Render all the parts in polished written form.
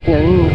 Yan.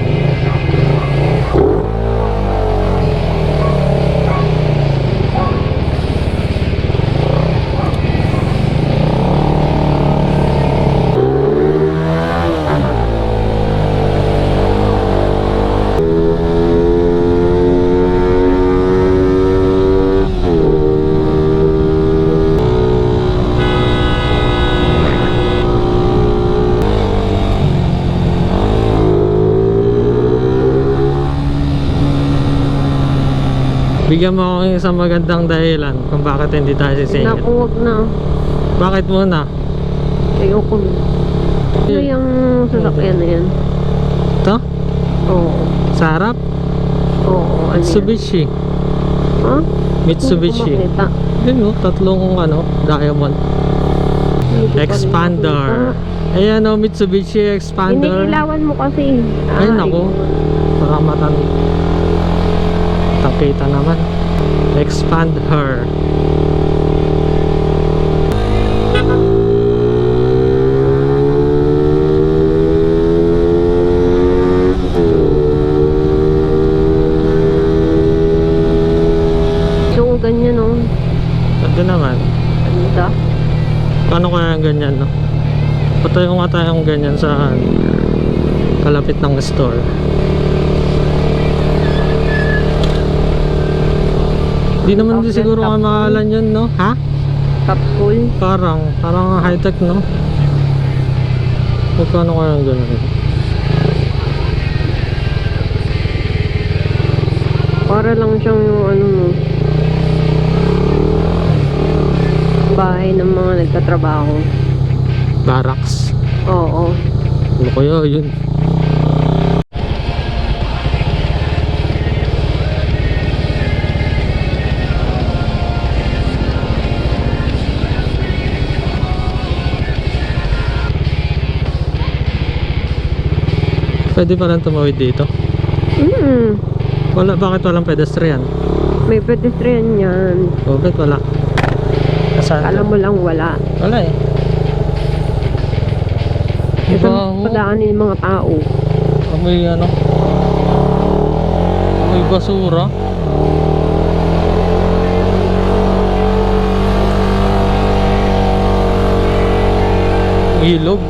Bigyan mo ako ng isang magandang dahilan kung bakit hindi tayo sisingit. Naku, wag na. Bakit muna? Ayoko na. Ano yung sasakyan na yan? Ito? Oo. Sa harap? Oo. Ano yan? Mitsubishi. Ha? Mitsubishi. Hindi ko makita. Yun o, tatlong diamond. Hindi ko pa rin Expander. makita. Ayan o, Mitsubishi Expander. Iniilawan mo kasi. Ay naku, baka takita naman. Expand her. So, ganyan o. Ganda naman. Ganda. Paano kaya ganyan, no? Patayo nga tayong ganyan sa kalapit ng store. Di naman din siguro kamahalan yun, no? Ha? Capsule. Parang high-tech, no? Magkano kaya ang ganun? Para lang siyang yung ano mo. Bahay ng mga nagtatrabaho. Barracks. Oo. Ano kaya yun? Pwede pa lang tumawid dito. Bakit walang pedestrian? May pedestrian yan. O, bakit wala? Nasaan? Alam mo lang wala. Wala eh. Kasi Baho. padaanin yung mga tao. Amoy amoy basura. Ilog.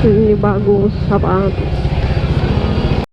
Yung bago sapatos.